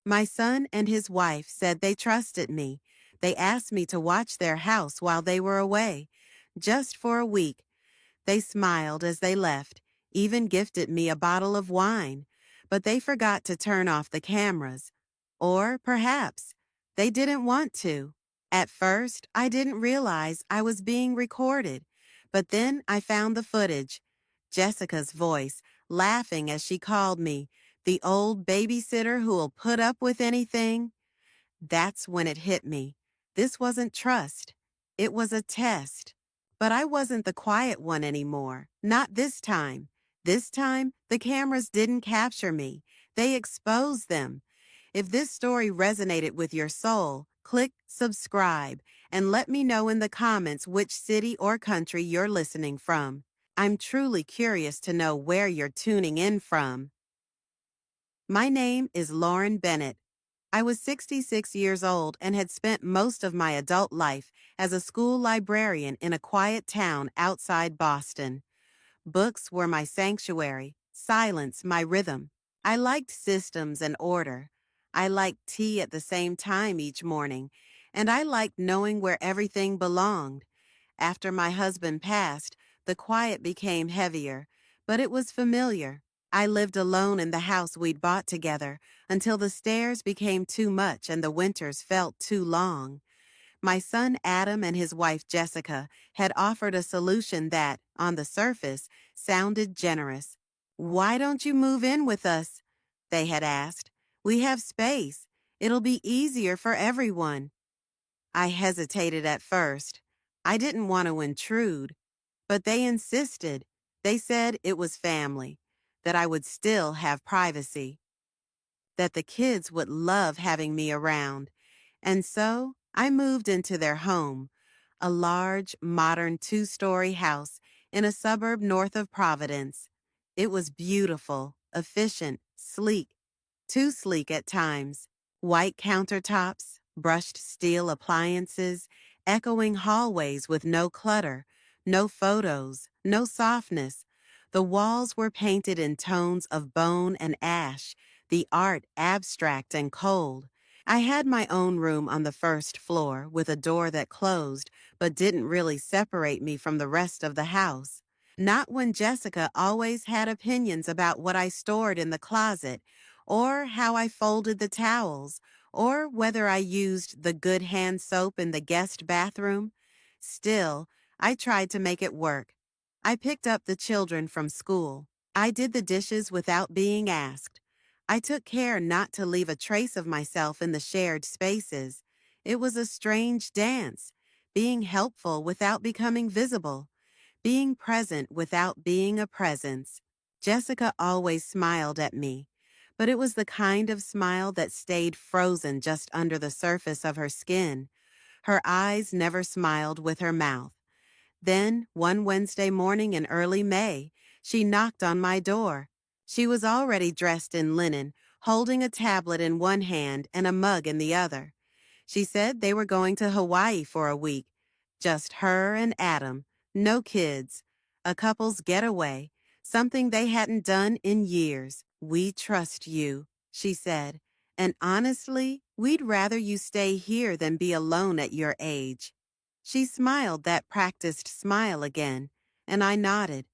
My son and his wife said they trusted me. They asked me to watch their house while they were away, just for a week. They smiled as they left, even gifted me a bottle of wine, but they forgot to turn off the cameras. Or perhaps they didn't want to. At first, I didn't realize I was being recorded, but then I found the footage. Jessica's voice, laughing as she called me, the old babysitter who'll put up with anything. That's when it hit me. This wasn't trust. It was a test. But I wasn't the quiet one anymore. Not this time. This time, the cameras didn't capture me. They exposed them. If this story resonated with your soul, click subscribe and let me know in the comments which city or country you're listening from. I'm truly curious to know where you're tuning in from. My name is Lauren Bennett. I was 66 years old and had spent most of my adult life as a school librarian in a quiet town outside Boston. Books were my sanctuary, silence my rhythm. I liked systems and order. I liked tea at the same time each morning, and I liked knowing where everything belonged. After my husband passed, the quiet became heavier, but it was familiar. I lived alone in the house we'd bought together until the stairs became too much and the winters felt too long. My son Adam and his wife Jessica had offered a solution that, on the surface, sounded generous. "Why don't you move in with us?" they had asked. "We have space. It'll be easier for everyone." I hesitated at first. I didn't want to intrude, but they insisted. They said it was family, that I would still have privacy, that the kids would love having me around. And so I moved into their home, a large, modern two-story house in a suburb north of Providence. It was beautiful, efficient, sleek, too sleek at times. White countertops, brushed steel appliances, echoing hallways with no clutter, no photos, no softness. The walls were painted in tones of bone and ash, the art abstract and cold. I had my own room on the first floor with a door that closed but didn't really separate me from the rest of the house. Not when Jessica always had opinions about what I stored in the closet, or how I folded the towels, or whether I used the good hand soap in the guest bathroom. Still, I tried to make it work. I picked up the children from school. I did the dishes without being asked. I took care not to leave a trace of myself in the shared spaces. It was a strange dance, being helpful without becoming visible, being present without being a presence. Jessica always smiled at me, but it was the kind of smile that stayed frozen just under the surface of her skin. Her eyes never smiled with her mouth. Then, one Wednesday morning in early May, she knocked on my door. She was already dressed in linen, holding a tablet in one hand and a mug in the other. She said they were going to Hawaii for a week. Just her and Adam, no kids. A couple's getaway, something they hadn't done in years. "We trust you," she said, "and honestly, we'd rather you stay here than be alone at your age." She smiled that practiced smile again, and I nodded.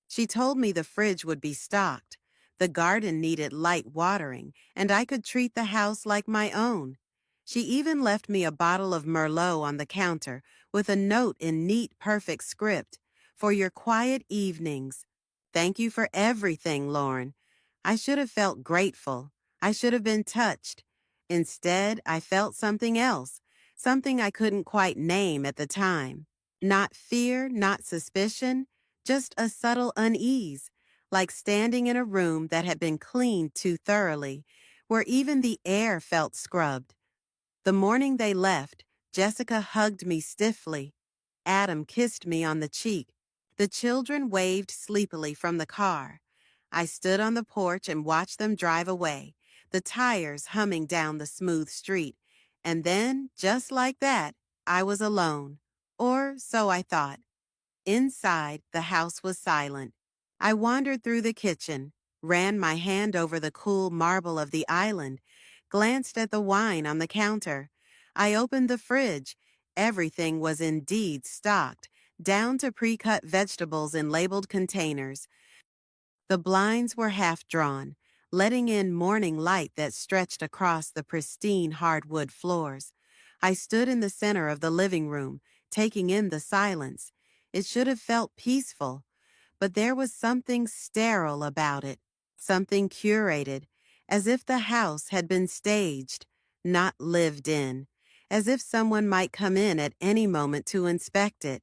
She told me the fridge would be stocked. The garden needed light watering, and I could treat the house like my own. She even left me a bottle of Merlot on the counter with a note in neat, perfect script. "For your quiet evenings. Thank you for everything, Lauren." I should have felt grateful. I should have been touched. Instead, I felt something else, something I couldn't quite name at the time. Not fear, not suspicion, just a subtle unease, like standing in a room that had been cleaned too thoroughly, where even the air felt scrubbed. The morning they left, Jessica hugged me stiffly. Adam kissed me on the cheek. The children waved sleepily from the car. I stood on the porch and watched them drive away, the tires humming down the smooth street. And then, just like that, I was alone. Or so I thought. Inside, the house was silent. I wandered through the kitchen, ran my hand over the cool marble of the island, glanced at the wine on the counter. I opened the fridge. Everything was indeed stocked, down to pre-cut vegetables in labeled containers. The blinds were half drawn, letting in morning light that stretched across the pristine hardwood floors. I stood in the center of the living room, taking in the silence. It should have felt peaceful, but there was something sterile about it, something curated, as if the house had been staged, not lived in, as if someone might come in at any moment to inspect it.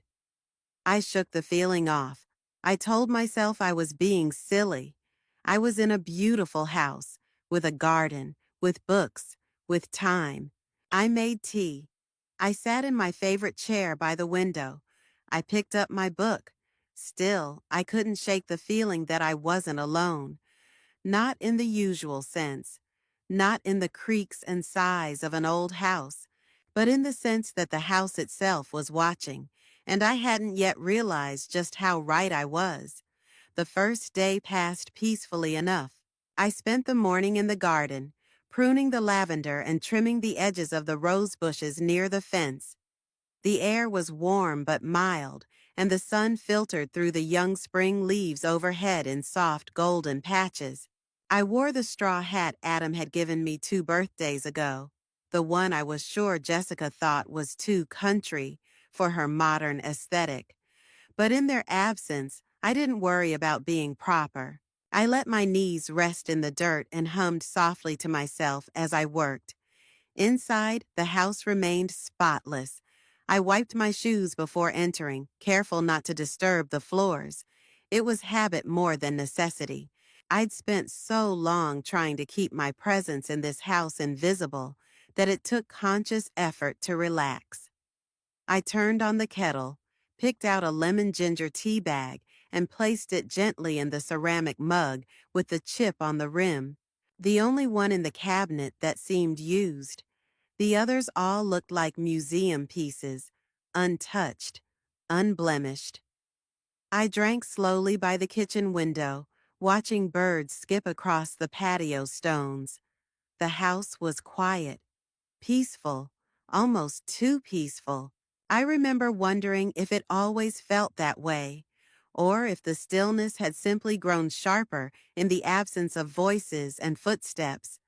I shook the feeling off. I told myself I was being silly. I was in a beautiful house, with a garden, with books, with time. I made tea. I sat in my favorite chair by the window. I picked up my book. Still, I couldn't shake the feeling that I wasn't alone. Not in the usual sense, not in the creaks and sighs of an old house, but in the sense that the house itself was watching, and I hadn't yet realized just how right I was. The first day passed peacefully enough. I spent the morning in the garden, pruning the lavender and trimming the edges of the rose bushes near the fence. The air was warm but mild, and the sun filtered through the young spring leaves overhead in soft golden patches. I wore the straw hat Adam had given me 2 birthdays ago, the one I was sure Jessica thought was too country for her modern aesthetic. But in their absence, I didn't worry about being proper. I let my knees rest in the dirt and hummed softly to myself as I worked. Inside, the house remained spotless. I wiped my shoes before entering, careful not to disturb the floors. It was habit more than necessity. I'd spent so long trying to keep my presence in this house invisible that it took conscious effort to relax. I turned on the kettle, picked out a lemon ginger tea bag, and placed it gently in the ceramic mug with the chip on the rim, the only one in the cabinet that seemed used. The others all looked like museum pieces, untouched, unblemished. I drank slowly by the kitchen window, watching birds skip across the patio stones. The house was quiet, peaceful, almost too peaceful. I remember wondering if it always felt that way, or if the stillness had simply grown sharper in the absence of voices and footsteps.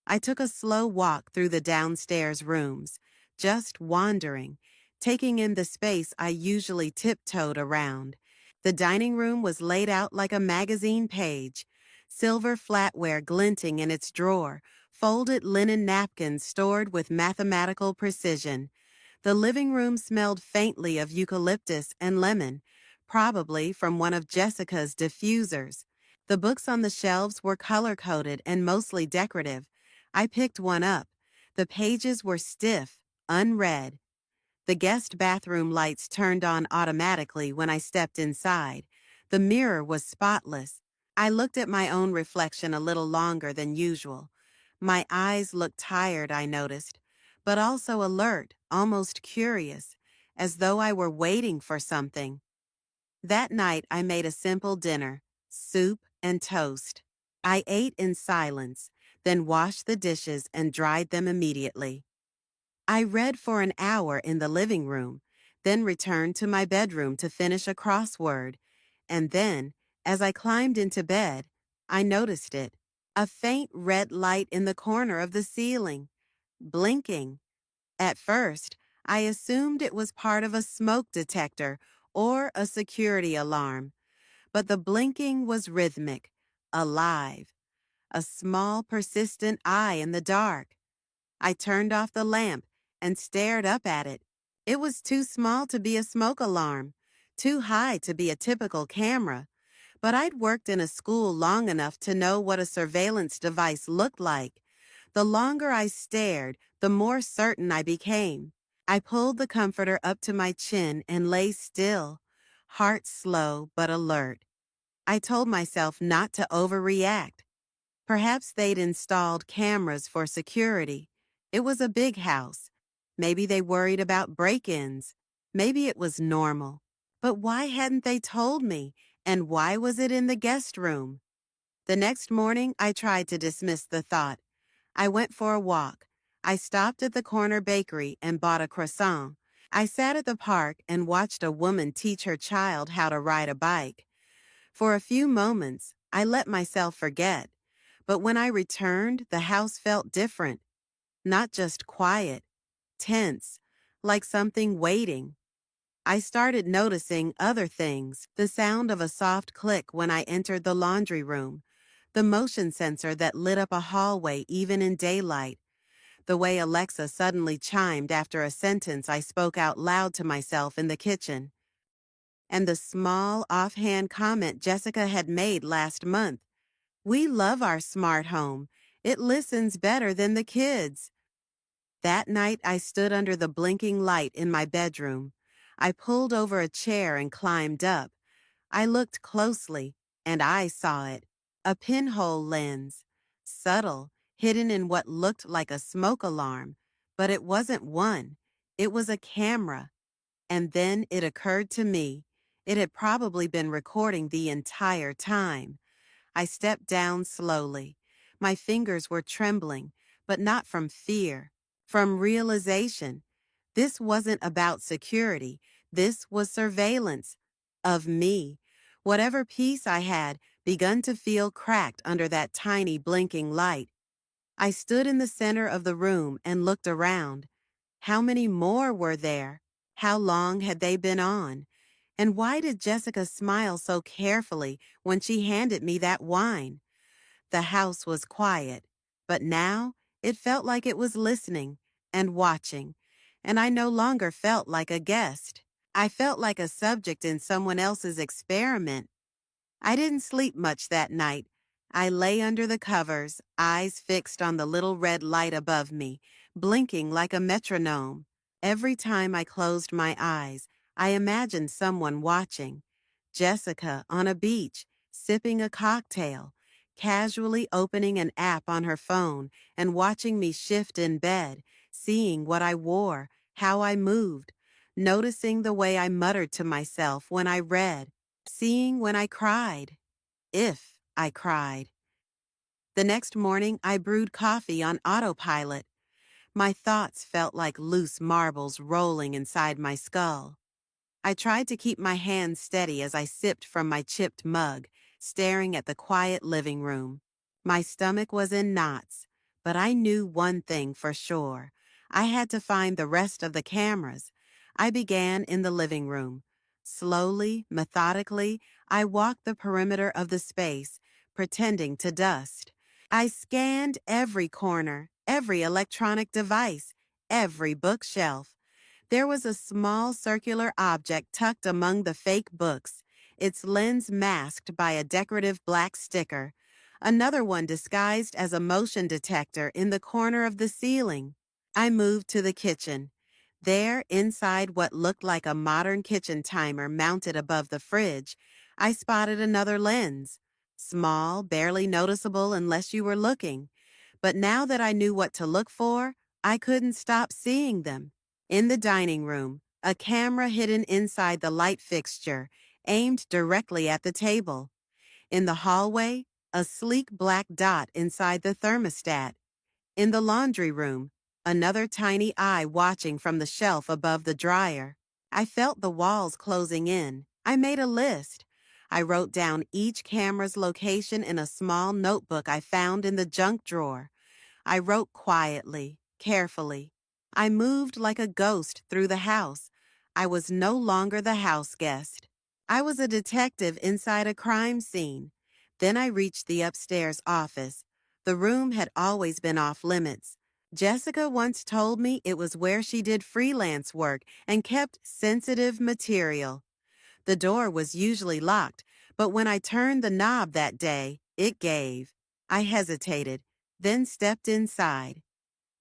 I took a slow walk through the downstairs rooms, just wandering, taking in the space I usually tiptoed around. The dining room was laid out like a magazine page, silver flatware glinting in its drawer, folded linen napkins stored with mathematical precision. The living room smelled faintly of eucalyptus and lemon, probably from one of Jessica's diffusers. The books on the shelves were color-coded and mostly decorative. I picked one up. The pages were stiff, unread. The guest bathroom lights turned on automatically when I stepped inside. The mirror was spotless. I looked at my own reflection a little longer than usual. My eyes looked tired, I noticed, but also alert, almost curious, as though I were waiting for something. That night I made a simple dinner, soup and toast. I ate in silence, then washed the dishes and dried them immediately. I read for an hour in the living room, then returned to my bedroom to finish a crossword. And then, as I climbed into bed, I noticed it. A faint red light in the corner of the ceiling, blinking. At first, I assumed it was part of a smoke detector or a security alarm, but the blinking was rhythmic, alive, a small, persistent eye in the dark. I turned off the lamp and stared up at it. It was too small to be a smoke alarm, too high to be a typical camera, but I'd worked in a school long enough to know what a surveillance device looked like. The longer I stared, the more certain I became. I pulled the comforter up to my chin and lay still, heart slow but alert. I told myself not to overreact. Perhaps they'd installed cameras for security. It was a big house. Maybe they worried about break-ins. Maybe it was normal. But why hadn't they told me? And why was it in the guest room? The next morning, I tried to dismiss the thought. I went for a walk. I stopped at the corner bakery and bought a croissant. I sat at the park and watched a woman teach her child how to ride a bike. For a few moments, I let myself forget. But when I returned, the house felt different. Not just quiet, tense, like something waiting. I started noticing other things, the sound of a soft click when I entered the laundry room, the motion sensor that lit up a hallway even in daylight, the way Alexa suddenly chimed after a sentence I spoke out loud to myself in the kitchen, and the small, offhand comment Jessica had made last month. "We love our smart home. It listens better than the kids." That night, I stood under the blinking light in my bedroom. I pulled over a chair and climbed up. I looked closely, and I saw it. A pinhole lens. Subtle, hidden in what looked like a smoke alarm. But it wasn't one. It was a camera. And then it occurred to me. It had probably been recording the entire time. I stepped down slowly. My fingers were trembling, but not from fear, from realization. This wasn't about security. This was surveillance of me. Whatever peace I had begun to feel cracked under that tiny blinking light. I stood in the center of the room and looked around. How many more were there? How long had they been on? And why did Jessica smile so carefully when she handed me that wine? The house was quiet, but now it felt like it was listening and watching, and I no longer felt like a guest. I felt like a subject in someone else's experiment. I didn't sleep much that night. I lay under the covers, eyes fixed on the little red light above me, blinking like a metronome. Every time I closed my eyes, I imagined someone watching. Jessica on a beach, sipping a cocktail, casually opening an app on her phone and watching me shift in bed, seeing what I wore, how I moved, noticing the way I muttered to myself when I read, seeing when I cried, if I cried. The next morning, I brewed coffee on autopilot. My thoughts felt like loose marbles rolling inside my skull. I tried to keep my hands steady as I sipped from my chipped mug, staring at the quiet living room. My stomach was in knots, but I knew one thing for sure. I had to find the rest of the cameras. I began in the living room. Slowly, methodically, I walked the perimeter of the space, pretending to dust. I scanned every corner, every electronic device, every bookshelf. There was a small circular object tucked among the fake books, its lens masked by a decorative black sticker. Another one disguised as a motion detector in the corner of the ceiling. I moved to the kitchen. There, inside what looked like a modern kitchen timer mounted above the fridge, I spotted another lens. Small, barely noticeable unless you were looking. But now that I knew what to look for, I couldn't stop seeing them. In the dining room, a camera hidden inside the light fixture, aimed directly at the table. In the hallway, a sleek black dot inside the thermostat. In the laundry room, another tiny eye watching from the shelf above the dryer. I felt the walls closing in. I made a list. I wrote down each camera's location in a small notebook I found in the junk drawer. I wrote quietly, carefully. I moved like a ghost through the house. I was no longer the house guest. I was a detective inside a crime scene. Then I reached the upstairs office. The room had always been off limits. Jessica once told me it was where she did freelance work and kept sensitive material. The door was usually locked, but when I turned the knob that day, it gave. I hesitated, then stepped inside.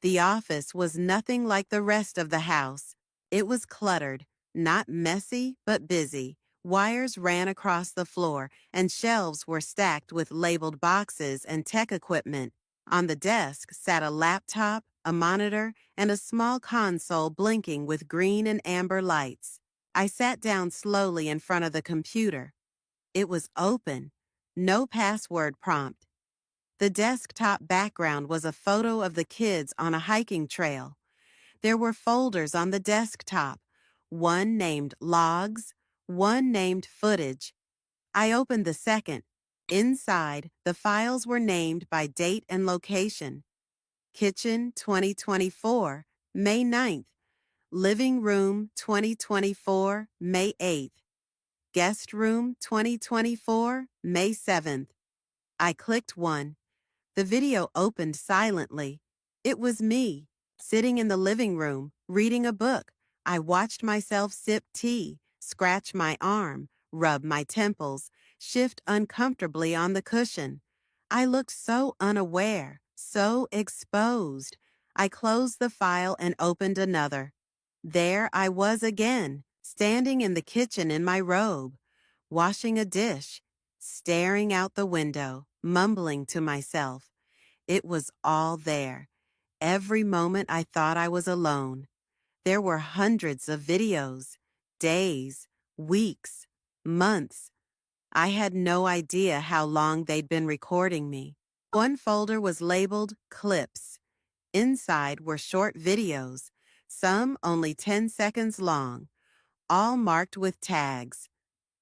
The office was nothing like the rest of the house. It was cluttered, not messy, but busy. Wires ran across the floor, and shelves were stacked with labeled boxes and tech equipment. On the desk sat a laptop, a monitor, and a small console blinking with green and amber lights. I sat down slowly in front of the computer. It was open. No password prompt. The desktop background was a photo of the kids on a hiking trail. There were folders on the desktop, one named Logs, one named Footage. I opened the second. Inside, the files were named by date and location. Kitchen 2024, May 9th. Living Room 2024, May 8th. Guest Room 2024, May 7th. I clicked one. The video opened silently. It was me, sitting in the living room, reading a book. I watched myself sip tea, scratch my arm, rub my temples, shift uncomfortably on the cushion. I looked so unaware, so exposed. I closed the file and opened another. There I was again, standing in the kitchen in my robe, washing a dish, staring out the window, mumbling to myself. It was all there. Every moment I thought I was alone. There were hundreds of videos, days, weeks, months. I had no idea how long they'd been recording me. One folder was labeled Clips. Inside were short videos, some only 10 seconds long, all marked with tags.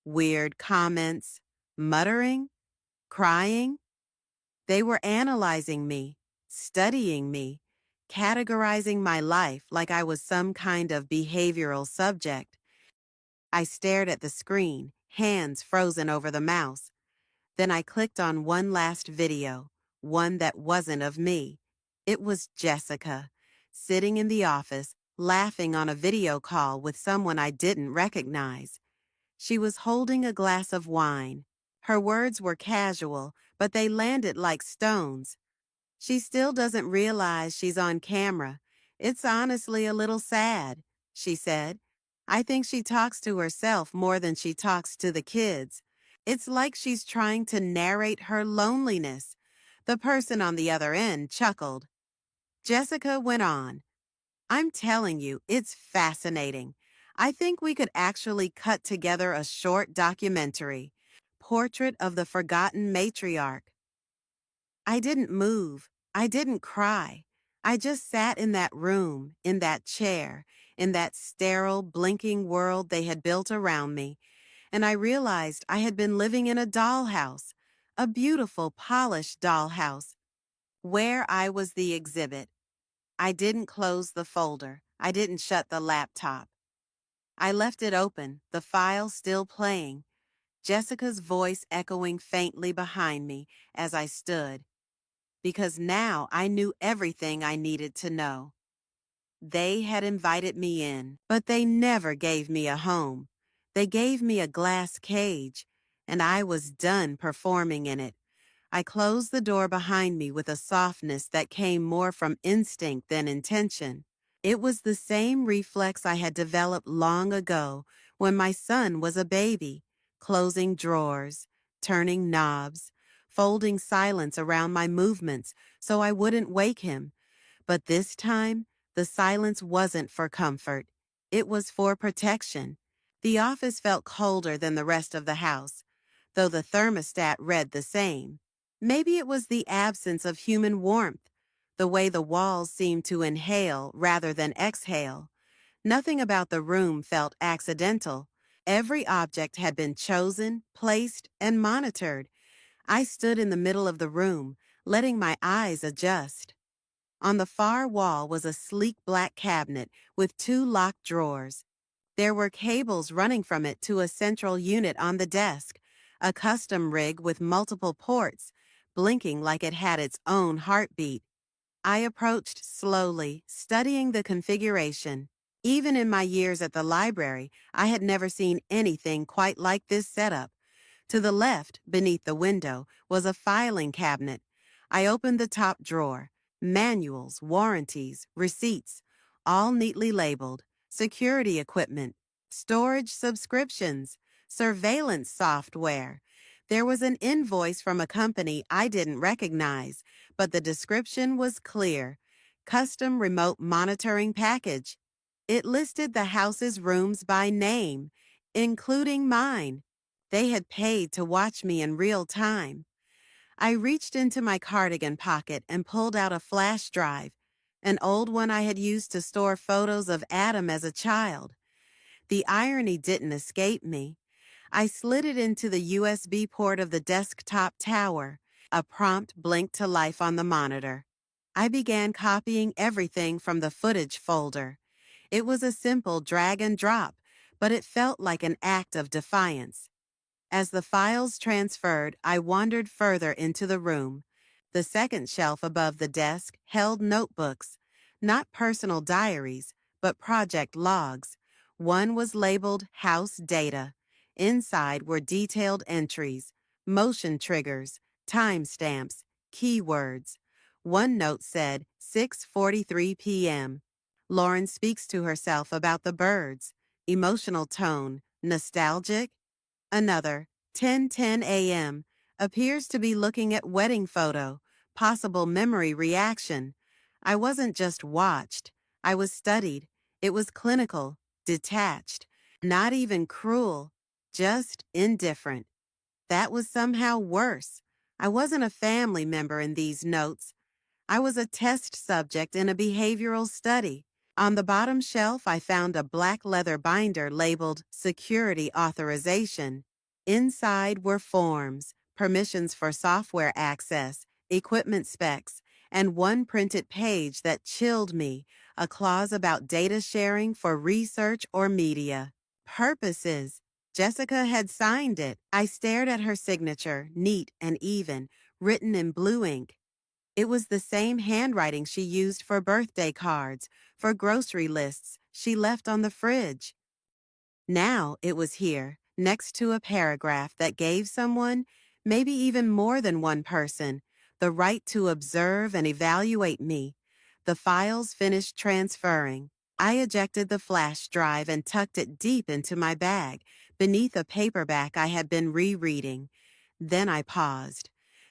Weird comments, muttering, crying. They were analyzing me, studying me, categorizing my life like I was some kind of behavioral subject. I stared at the screen, hands frozen over the mouse. Then I clicked on one last video, one that wasn't of me. It was Jessica, sitting in the office, laughing on a video call with someone I didn't recognize. She was holding a glass of wine. Her words were casual, but they landed like stones. She still doesn't realize she's on camera. It's honestly a little sad, she said. I think she talks to herself more than she talks to the kids. It's like she's trying to narrate her loneliness. The person on the other end chuckled. Jessica went on. I'm telling you, it's fascinating. I think we could actually cut together a short documentary. Portrait of the Forgotten Matriarch. I didn't move. I didn't cry. I just sat in that room, in that chair, in that sterile, blinking world they had built around me, and I realized I had been living in a dollhouse, a beautiful, polished dollhouse, where I was the exhibit. I didn't close the folder. I didn't shut the laptop. I left it open, the file still playing, Jessica's voice echoing faintly behind me as I stood, because now I knew everything I needed to know. They had invited me in, but they never gave me a home. They gave me a glass cage, and I was done performing in it. I closed the door behind me with a softness that came more from instinct than intention. It was the same reflex I had developed long ago when my son was a baby, closing drawers, turning knobs, folding silence around my movements so I wouldn't wake him. But this time, the silence wasn't for comfort. It was for protection. The office felt colder than the rest of the house, though the thermostat read the same. Maybe it was the absence of human warmth, the way the walls seemed to inhale rather than exhale. Nothing about the room felt accidental. Every object had been chosen, placed, and monitored. I stood in the middle of the room, letting my eyes adjust. On the far wall was a sleek black cabinet with 2 locked drawers. There were cables running from it to a central unit on the desk, a custom rig with multiple ports, blinking like it had its own heartbeat. I approached slowly, studying the configuration. Even in my years at the library, I had never seen anything quite like this setup. To the left, beneath the window, was a filing cabinet. I opened the top drawer. Manuals, warranties, receipts, all neatly labeled. Security equipment, storage subscriptions, surveillance software. There was an invoice from a company I didn't recognize, but the description was clear. Custom remote monitoring package. It listed the house's rooms by name, including mine. They had paid to watch me in real time. I reached into my cardigan pocket and pulled out a flash drive, an old one I had used to store photos of Adam as a child. The irony didn't escape me. I slid it into the USB port of the desktop tower. A prompt blinked to life on the monitor. I began copying everything from the footage folder. It was a simple drag and drop, but it felt like an act of defiance. As the files transferred, I wandered further into the room. The second shelf above the desk held notebooks, not personal diaries, but project logs. One was labeled House Data. Inside were detailed entries, motion triggers, timestamps, keywords. One note said 6:43 p.m. Lauren speaks to herself about the birds. Emotional tone, nostalgic. Another, 10:10 a.m., appears to be looking at wedding photo, possible memory reaction. I wasn't just watched. I was studied. It was clinical, detached, not even cruel, just indifferent. That was somehow worse. I wasn't a family member in these notes. I was a test subject in a behavioral study. On the bottom shelf, I found a black leather binder labeled Security Authorization. Inside were forms, permissions for software access, equipment specs, and one printed page that chilled me, a clause about data sharing for research or media. Purposes. Jessica had signed it. I stared at her signature, neat and even, written in blue ink. It was the same handwriting she used for birthday cards, for grocery lists she left on the fridge. Now it was here, next to a paragraph that gave someone, maybe even more than one person, the right to observe and evaluate me. The files finished transferring. I ejected the flash drive and tucked it deep into my bag, beneath a paperback I had been rereading. Then I paused.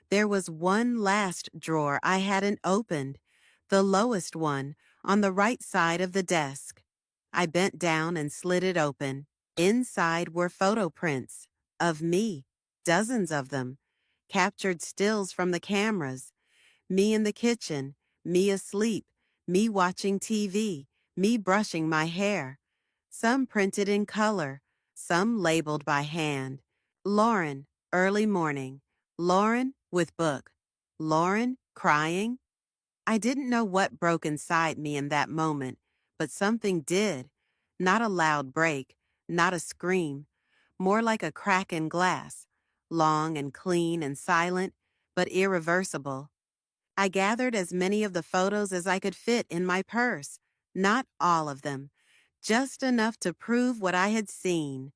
There was one last drawer I hadn't opened, the lowest one, on the right side of the desk. I bent down and slid it open. Inside were photo prints of me, dozens of them, captured stills from the cameras. Me in the kitchen, me asleep, me watching TV, me brushing my hair. Some printed in color, some labeled by hand. Lauren, early morning. Lauren, with book. Lauren, crying. I didn't know what broke inside me in that moment, but something did. Not a loud break, not a scream, more like a crack in glass, long and clean and silent, but irreversible. I gathered as many of the photos as I could fit in my purse, not all of them, just enough to prove what I had seen.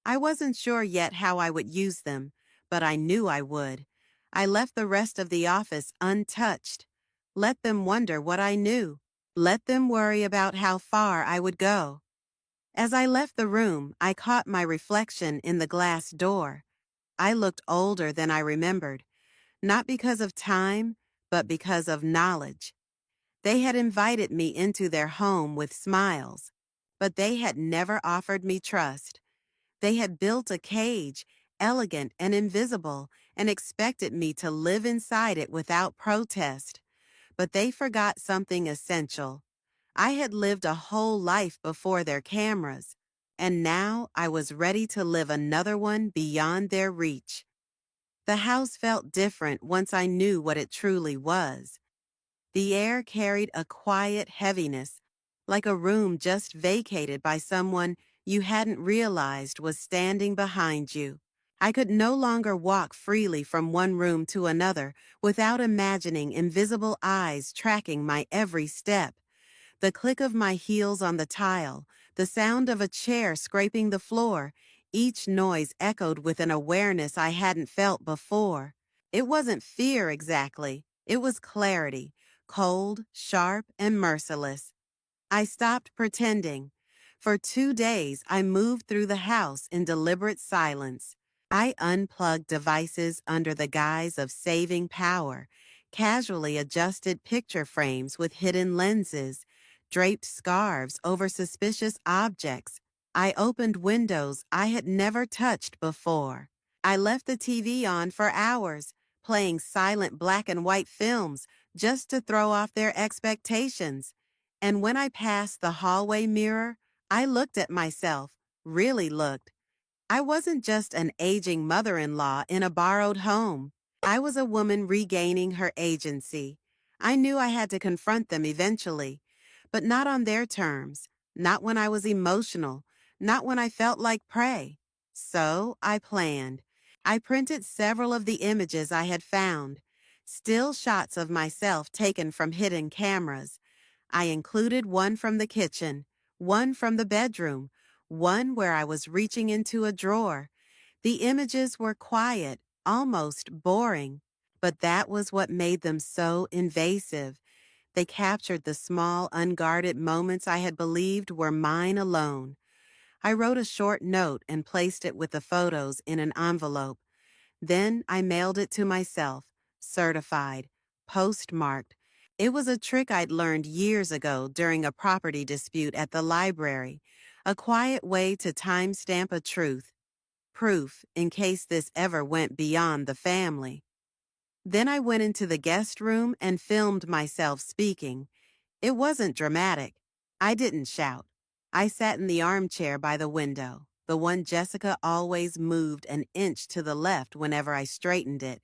I wasn't sure yet how I would use them, but I knew I would. I left the rest of the office untouched. Let them wonder what I knew. Let them worry about how far I would go. As I left the room, I caught my reflection in the glass door. I looked older than I remembered, not because of time, but because of knowledge. They had invited me into their home with smiles, but they had never offered me trust. They had built a cage, elegant and invisible, and expected me to live inside it without protest. But they forgot something essential. I had lived a whole life before their cameras, and now I was ready to live another one beyond their reach. The house felt different once I knew what it truly was. The air carried a quiet heaviness, like a room just vacated by someone you hadn't realized was standing behind you. I could no longer walk freely from one room to another without imagining invisible eyes tracking my every step. The click of my heels on the tile, the sound of a chair scraping the floor, each noise echoed with an awareness I hadn't felt before. It wasn't fear exactly, it was clarity, cold, sharp, and merciless. I stopped pretending. For 2 days, I moved through the house in deliberate silence. I unplugged devices under the guise of saving power, casually adjusted picture frames with hidden lenses, draped scarves over suspicious objects. I opened windows I had never touched before. I left the TV on for hours, playing silent black and white films just to throw off their expectations. And when I passed the hallway mirror, I looked at myself, really looked. I wasn't just an aging mother-in-law in a borrowed home. I was a woman regaining her agency. I knew I had to confront them eventually, but not on their terms, not when I was emotional, not when I felt like prey. So I planned. I printed several of the images I had found, still shots of myself taken from hidden cameras. I included one from the kitchen, one from the bedroom, one where I was reaching into a drawer. The images were quiet, almost boring, but that was what made them so invasive. They captured the small, unguarded moments I had believed were mine alone. I wrote a short note and placed it with the photos in an envelope. Then I mailed it to myself, certified, postmarked. It was a trick I'd learned years ago during a property dispute at the library, a quiet way to timestamp a truth, proof in case this ever went beyond the family. Then I went into the guest room and filmed myself speaking. It wasn't dramatic. I didn't shout. I sat in the armchair by the window, the one Jessica always moved an inch to the left whenever I straightened it.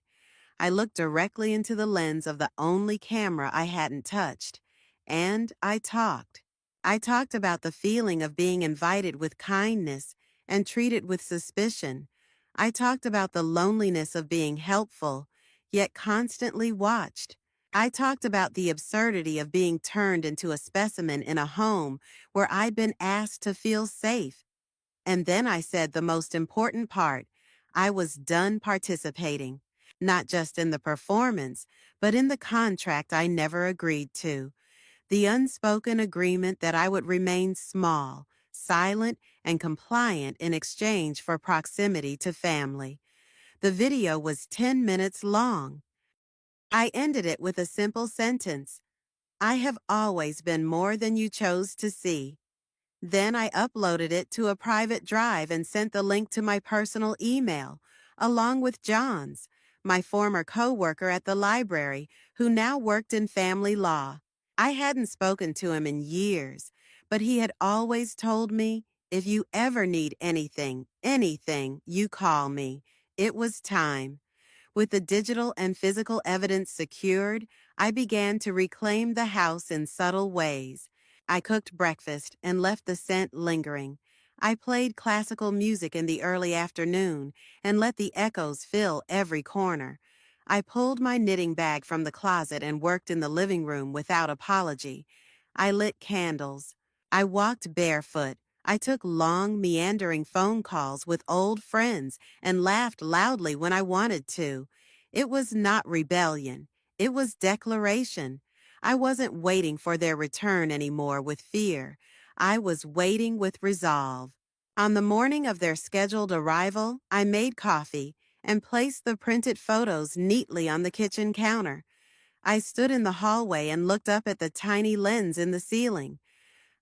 I looked directly into the lens of the only camera I hadn't touched. And I talked. I talked about the feeling of being invited with kindness and treated with suspicion. I talked about the loneliness of being helpful, yet constantly watched. I talked about the absurdity of being turned into a specimen in a home where I'd been asked to feel safe. And then I said the most important part. I was done participating, not just in the performance, but in the contract I never agreed to. The unspoken agreement that I would remain small, silent, and compliant in exchange for proximity to family. The video was 10 minutes long. I ended it with a simple sentence. I have always been more than you chose to see. Then I uploaded it to a private drive and sent the link to my personal email, along with John's, my former coworker at the library, who now worked in family law. I hadn't spoken to him in years, but he had always told me, if you ever need anything, you call me. It was time. With the digital and physical evidence secured, I began to reclaim the house in subtle ways. I cooked breakfast and left the scent lingering. I played classical music in the early afternoon and let the echoes fill every corner. I pulled my knitting bag from the closet and worked in the living room without apology. I lit candles. I walked barefoot. I took long, meandering phone calls with old friends and laughed loudly when I wanted to. It was not rebellion. It was declaration. I wasn't waiting for their return anymore with fear. I was waiting with resolve. On the morning of their scheduled arrival, I made coffee and placed the printed photos neatly on the kitchen counter. I stood in the hallway and looked up at the tiny lens in the ceiling.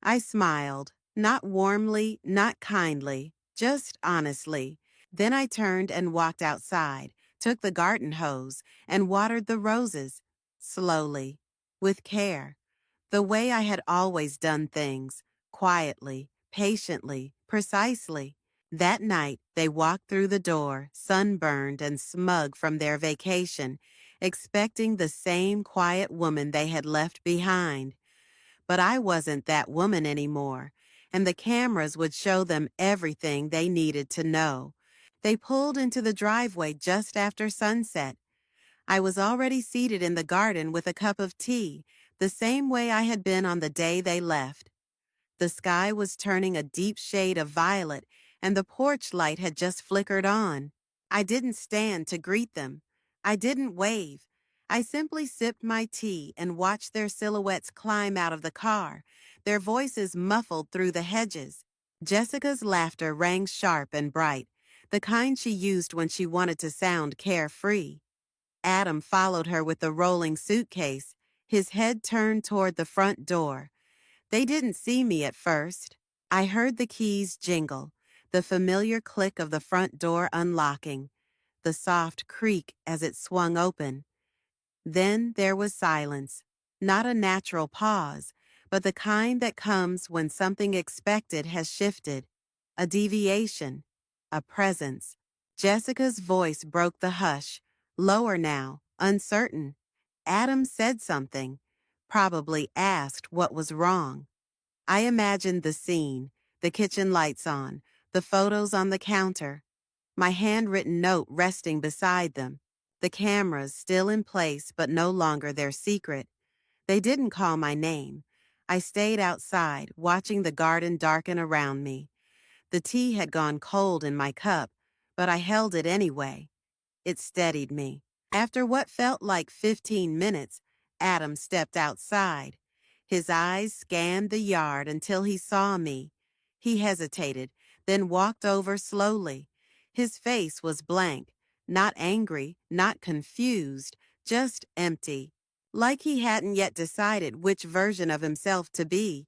I smiled, not warmly, not kindly, just honestly. Then I turned and walked outside, took the garden hose, and watered the roses, slowly, with care, the way I had always done things, quietly, patiently, precisely. That night, they walked through the door, sunburned and smug from their vacation, expecting the same quiet woman they had left behind. But I wasn't that woman anymore, and the cameras would show them everything they needed to know. They pulled into the driveway just after sunset. I was already seated in the garden with a cup of tea, the same way I had been on the day they left. The sky was turning a deep shade of violet, and the porch light had just flickered on. I didn't stand to greet them. I didn't wave. I simply sipped my tea and watched their silhouettes climb out of the car, their voices muffled through the hedges. Jessica's laughter rang sharp and bright, the kind she used when she wanted to sound carefree. Adam followed her with the rolling suitcase, his head turned toward the front door. They didn't see me at first. I heard the keys jingle, the familiar click of the front door unlocking. the soft creak as it swung open. Then there was silence, not a natural pause, but the kind that comes when something expected has shifted, a deviation, a presence. Jessica's voice broke the hush, lower now, uncertain. Adam said something, probably asked what was wrong. I imagined the scene, the kitchen lights on, the photos on the counter, my handwritten note resting beside them, the cameras still in place but no longer their secret. They didn't call my name. I stayed outside, watching the garden darken around me. The tea had gone cold in my cup, but I held it anyway. It steadied me. After what felt like 15 minutes, Adam stepped outside. His eyes scanned the yard until he saw me. He hesitated, then walked over slowly. His face was blank, not angry, not confused, just empty, like he hadn't yet decided which version of himself to be.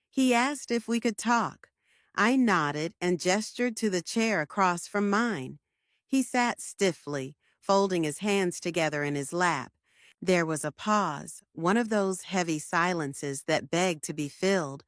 He asked if we could talk. I nodded and gestured to the chair across from mine. He sat stiffly, folding his hands together in his lap. There was a pause, one of those heavy silences that begged to be filled,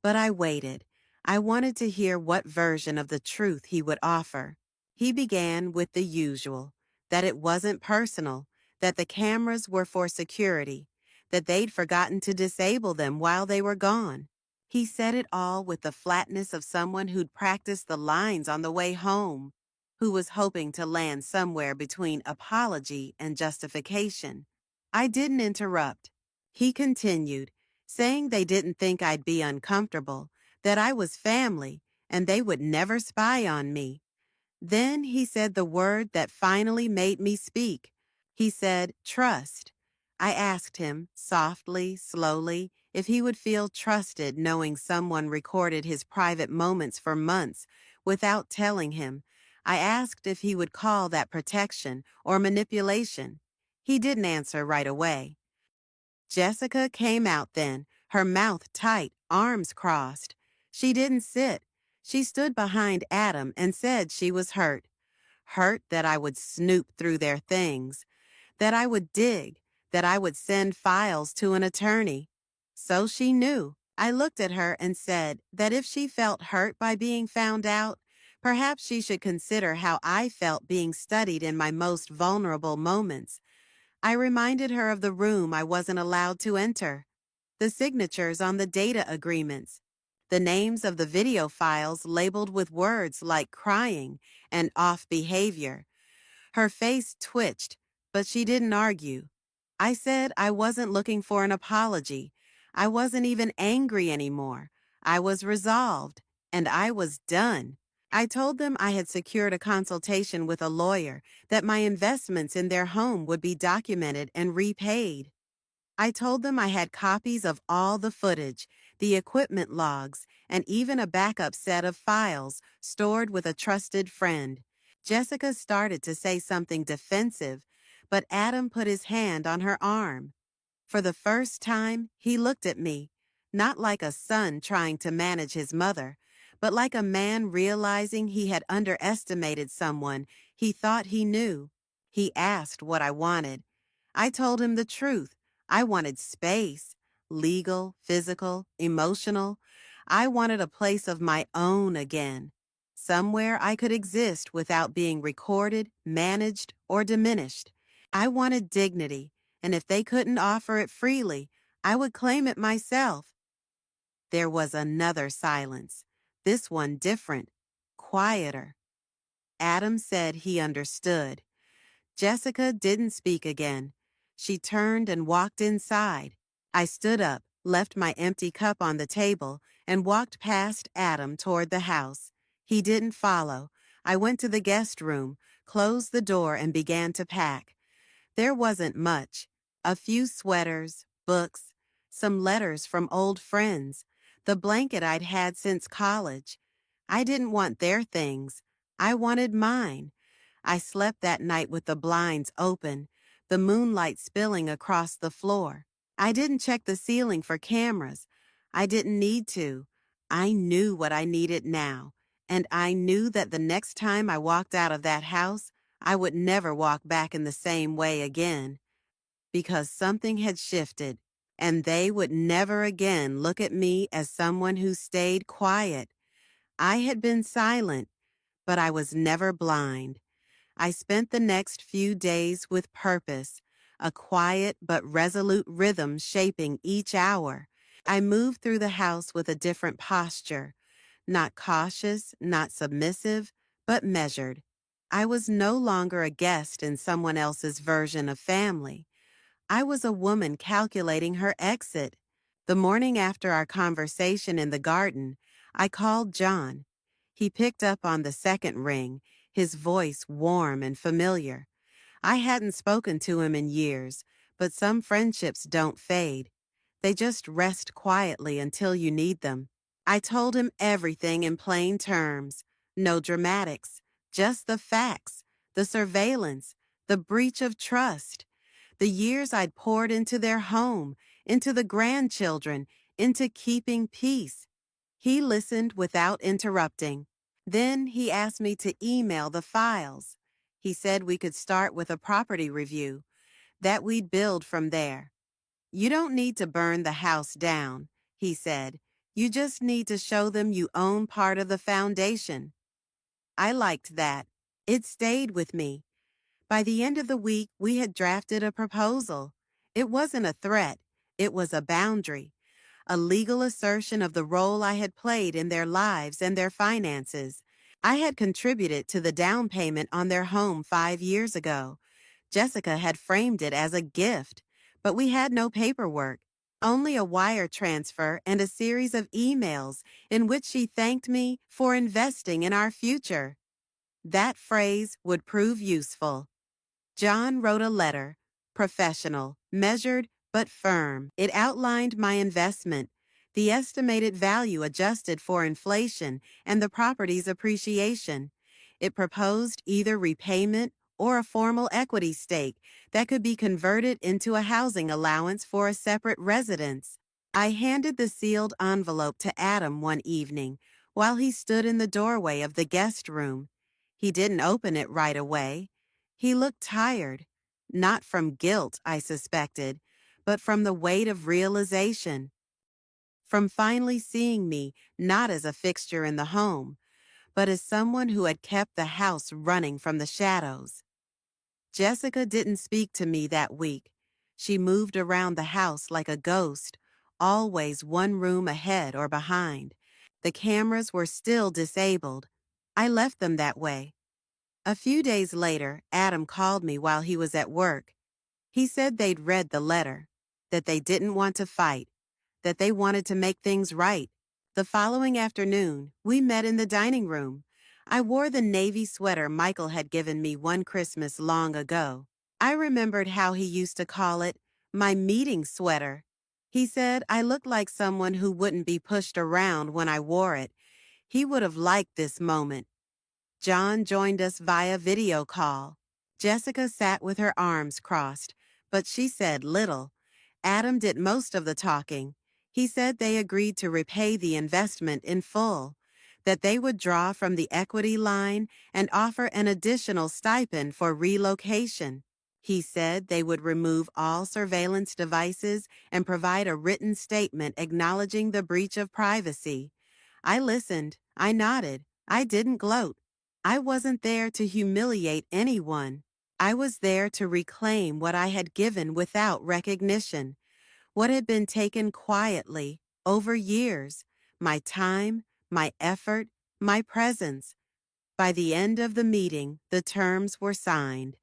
but I waited. I wanted to hear what version of the truth he would offer. He began with the usual, that it wasn't personal, that the cameras were for security, that they'd forgotten to disable them while they were gone. He said it all with the flatness of someone who'd practiced the lines on the way home, who was hoping to land somewhere between apology and justification. I didn't interrupt. He continued, saying they didn't think I'd be uncomfortable, that I was family, and they would never spy on me. Then he said the word that finally made me speak. He said, trust. I asked him, softly, slowly, if he would feel trusted knowing someone recorded his private moments for months without telling him. I asked if he would call that protection or manipulation. He didn't answer right away. Jessica came out then, her mouth tight, arms crossed. She didn't sit. She stood behind Adam and said she was hurt. Hurt that I would snoop through their things, that I would dig, that I would send files to an attorney. So she knew. I looked at her and said that if she felt hurt by being found out, perhaps she should consider how I felt being studied in my most vulnerable moments. I reminded her of the room I wasn't allowed to enter, the signatures on the data agreements, the names of the video files labeled with words like crying and off behavior. Her face twitched, but she didn't argue. I said I wasn't looking for an apology. I wasn't even angry anymore. I was resolved, and I was done. I told them I had secured a consultation with a lawyer, that my investments in their home would be documented and repaid. I told them I had copies of all the footage, the equipment logs, and even a backup set of files stored with a trusted friend. Jessica started to say something defensive, but Adam put his hand on her arm. For the first time, he looked at me, not like a son trying to manage his mother, but like a man realizing he had underestimated someone he thought he knew. He asked what I wanted. I told him the truth. I wanted space, legal, physical, emotional. I wanted a place of my own again, somewhere I could exist without being recorded, managed, or diminished. I wanted dignity, and if they couldn't offer it freely, I would claim it myself. There was another silence, this one different, quieter. Adam said he understood. Jessica didn't speak again. She turned and walked inside. I stood up, left my empty cup on the table, and walked past Adam toward the house. He didn't follow. I went to the guest room, closed the door, and began to pack. There wasn't much. A few sweaters, books, some letters from old friends, the blanket I'd had since college. I didn't want their things. I wanted mine. I slept that night with the blinds open, the moonlight spilling across the floor. I didn't check the ceiling for cameras. I didn't need to. I knew what I needed now, and I knew that the next time I walked out of that house, I would never walk back in the same way again because something had shifted, and they would never again look at me as someone who stayed quiet. I had been silent, but I was never blind. I spent the next few days with purpose, a quiet but resolute rhythm shaping each hour. I moved through the house with a different posture, not cautious, not submissive, but measured. I was no longer a guest in someone else's version of family. I was a woman calculating her exit. The morning after our conversation in the garden, I called John. He picked up on the second ring, his voice warm and familiar. I hadn't spoken to him in years, but some friendships don't fade. They just rest quietly until you need them. I told him everything in plain terms. No dramatics, just the facts, the surveillance, the breach of trust. The years I'd poured into their home, into the grandchildren, into keeping peace. He listened without interrupting. Then he asked me to email the files. He said we could start with a property review, that we'd build from there. You don't need to burn the house down, he said. You just need to show them you own part of the foundation. I liked that. It stayed with me. By the end of the week, we had drafted a proposal. It wasn't a threat. It was a boundary, a legal assertion of the role I had played in their lives and their finances. I had contributed to the down payment on their home 5 years ago. Jessica had framed it as a gift, but we had no paperwork, only a wire transfer and a series of emails in which she thanked me for investing in our future. That phrase would prove useful. John wrote a letter, professional, measured, but firm. It outlined my investment, the estimated value adjusted for inflation, and the property's appreciation. It proposed either repayment or a formal equity stake that could be converted into a housing allowance for a separate residence. I handed the sealed envelope to Adam one evening while he stood in the doorway of the guest room. He didn't open it right away. He looked tired, not from guilt, I suspected, but from the weight of realization, from finally seeing me not as a fixture in the home, but as someone who had kept the house running from the shadows. Jessica didn't speak to me that week. She moved around the house like a ghost, always one room ahead or behind. The cameras were still disabled. I left them that way. A few days later, Adam called me while he was at work. He said they'd read the letter, that they didn't want to fight, that they wanted to make things right. The following afternoon, we met in the dining room. I wore the navy sweater Michael had given me one Christmas long ago. I remembered how he used to call it my meeting sweater. He said I looked like someone who wouldn't be pushed around when I wore it. He would have liked this moment. John joined us via video call. Jessica sat with her arms crossed, but she said little. Adam did most of the talking. He said they agreed to repay the investment in full, that they would draw from the equity line and offer an additional stipend for relocation. He said they would remove all surveillance devices and provide a written statement acknowledging the breach of privacy. I listened. I nodded. I didn't gloat. I wasn't there to humiliate anyone. I was there to reclaim what I had given without recognition, what had been taken quietly over years, my time, my effort, my presence. By the end of the meeting, the terms were signed.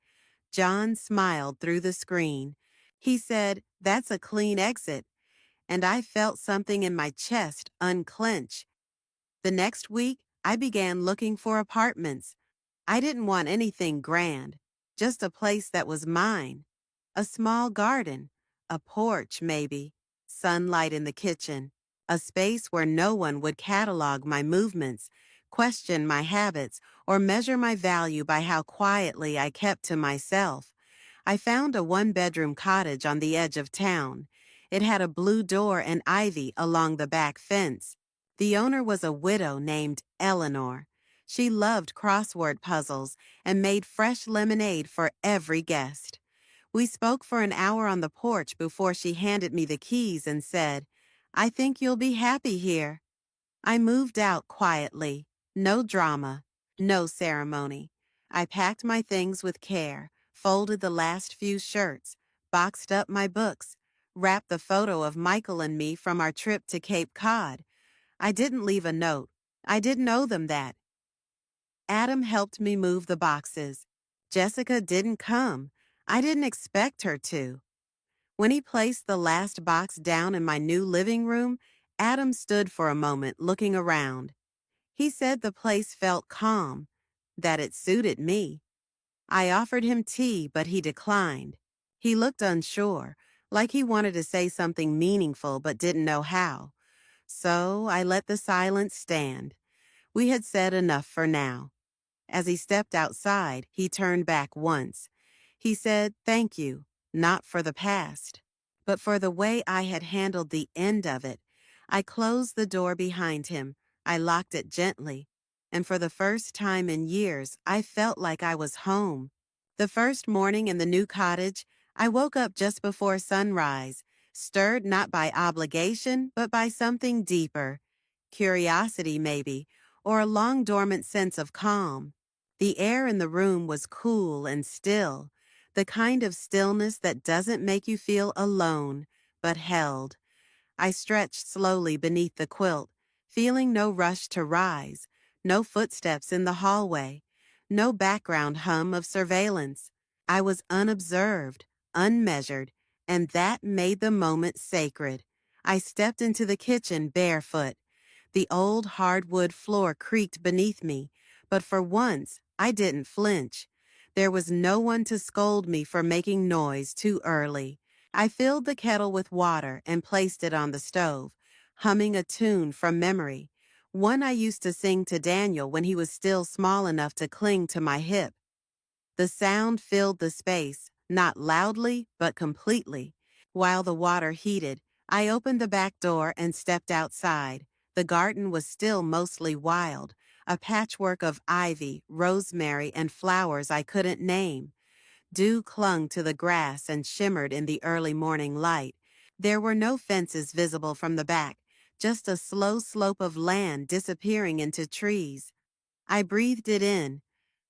John smiled through the screen. He said, "That's a clean exit," and I felt something in my chest unclench. The next week, I began looking for apartments. I didn't want anything grand, just a place that was mine. A small garden, a porch maybe, sunlight in the kitchen, a space where no one would catalog my movements, question my habits, or measure my value by how quietly I kept to myself. I found a one-bedroom cottage on the edge of town. It had a blue door and ivy along the back fence. The owner was a widow named Eleanor. She loved crossword puzzles and made fresh lemonade for every guest. We spoke for an hour on the porch before she handed me the keys and said, "I think you'll be happy here." I moved out quietly. No drama, no ceremony. I packed my things with care, folded the last few shirts, boxed up my books, wrapped the photo of Michael and me from our trip to Cape Cod. I didn't leave a note. I didn't owe them that. Adam helped me move the boxes. Jessica didn't come. I didn't expect her to. When he placed the last box down in my new living room, Adam stood for a moment looking around. He said the place felt calm, that it suited me. I offered him tea, but he declined. He looked unsure, like he wanted to say something meaningful but didn't know how. So I let the silence stand. We had said enough for now. As he stepped outside, he turned back once. He said, "Thank you, not for the past, but for the way I had handled the end of it." I closed the door behind him. I locked it gently. And for the first time in years, I felt like I was home. The first morning in the new cottage, I woke up just before sunrise, stirred not by obligation, but by something deeper. Curiosity, maybe, or a long dormant sense of calm. The air in the room was cool and still, the kind of stillness that doesn't make you feel alone, but held. I stretched slowly beneath the quilt, feeling no rush to rise, no footsteps in the hallway, no background hum of surveillance. I was unobserved, unmeasured, and that made the moment sacred. I stepped into the kitchen barefoot. The old hardwood floor creaked beneath me, but for once, I didn't flinch. There was no one to scold me for making noise too early. I filled the kettle with water and placed it on the stove, humming a tune from memory, one I used to sing to Daniel when he was still small enough to cling to my hip. The sound filled the space, not loudly, but completely. While the water heated, I opened the back door and stepped outside. The garden was still mostly wild, a patchwork of ivy, rosemary, and flowers I couldn't name. Dew clung to the grass and shimmered in the early morning light. There were no fences visible from the back, just a slow slope of land disappearing into trees. I breathed it in.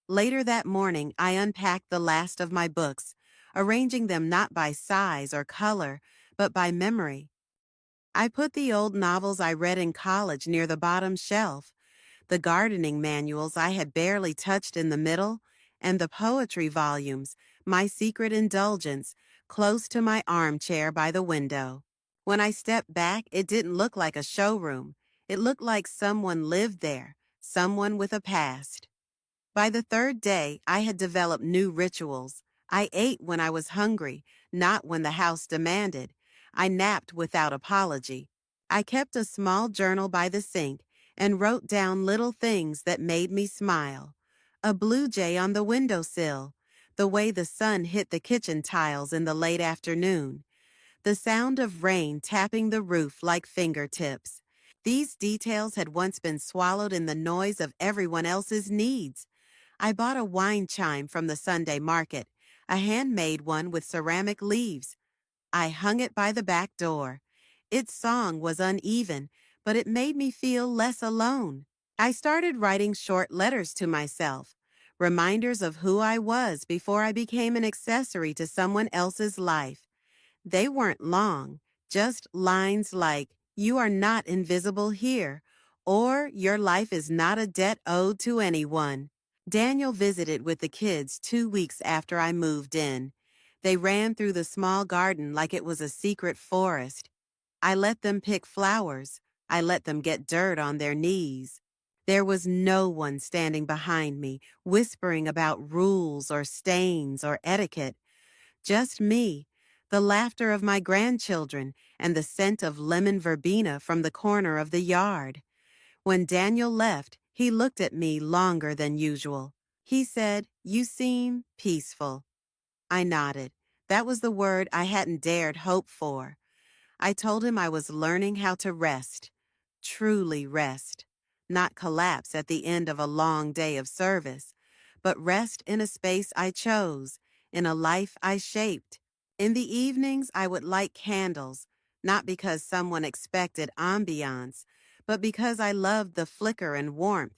Later that morning, I unpacked the last of my books, arranging them not by size or color, but by memory. I put the old novels I read in college near the bottom shelf, the gardening manuals I had barely touched in the middle, and the poetry volumes, my secret indulgence, close to my armchair by the window. When I stepped back, it didn't look like a showroom. It looked like someone lived there, someone with a past. By the third day, I had developed new rituals. I ate when I was hungry, not when the house demanded. I napped without apology. I kept a small journal by the sink and wrote down little things that made me smile. A blue jay on the windowsill, the way the sun hit the kitchen tiles in the late afternoon, the sound of rain tapping the roof like fingertips. These details had once been swallowed in the noise of everyone else's needs. I bought a wine chime from the Sunday market, a handmade one with ceramic leaves. I hung it by the back door. Its song was uneven, but it made me feel less alone. I started writing short letters to myself, reminders of who I was before I became an accessory to someone else's life. They weren't long, just lines like, "You are not invisible here," or "Your life is not a debt owed to anyone." Daniel visited with the kids 2 weeks after I moved in. They ran through the small garden like it was a secret forest. I let them pick flowers. I let them get dirt on their knees. There was no one standing behind me, whispering about rules or stains or etiquette. Just me, the laughter of my grandchildren, and the scent of lemon verbena from the corner of the yard. When Daniel left, he looked at me longer than usual. He said, "You seem peaceful." I nodded. That was the word I hadn't dared hope for. I told him I was learning how to rest. Truly rest. not collapse at the end of a long day of service, but rest in a space I chose, in a life I shaped. In the evenings, I would light candles, not because someone expected ambiance, but because I loved the flicker and warmth.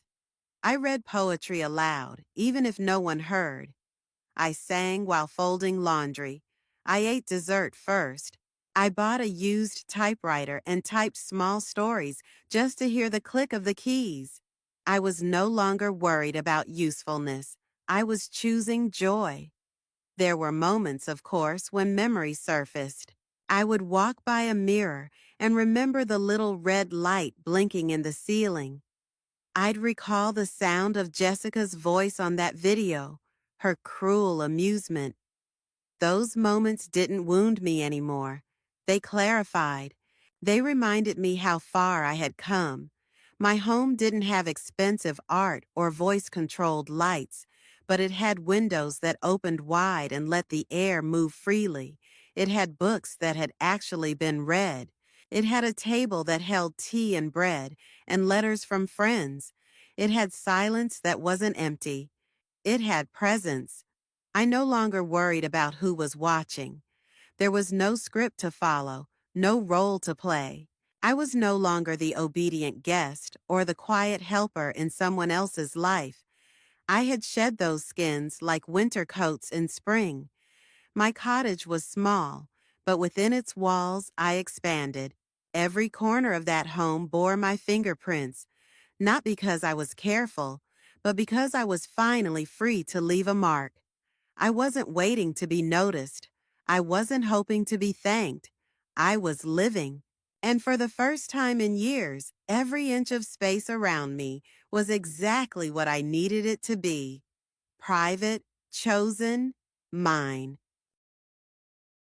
I read poetry aloud, even if no one heard. I sang while folding laundry. I ate dessert first. I bought a used typewriter and typed small stories just to hear the click of the keys. I was no longer worried about usefulness. I was choosing joy. There were moments, of course, when memory surfaced. I would walk by a mirror and remember the little red light blinking in the ceiling. I'd recall the sound of Jessica's voice on that video, her cruel amusement. Those moments didn't wound me anymore. They clarified. They reminded me how far I had come. My home didn't have expensive art or voice-controlled lights, but it had windows that opened wide and let the air move freely. It had books that had actually been read. It had a table that held tea and bread and letters from friends. It had silence that wasn't empty. It had presence. I no longer worried about who was watching. There was no script to follow, no role to play. I was no longer the obedient guest or the quiet helper in someone else's life. I had shed those skins like winter coats in spring. My cottage was small, but within its walls I expanded. Every corner of that home bore my fingerprints, not because I was careful, but because I was finally free to leave a mark. I wasn't waiting to be noticed. I wasn't hoping to be thanked. I was living. And for the first time in years, every inch of space around me was exactly what I needed it to be. Private, chosen, mine.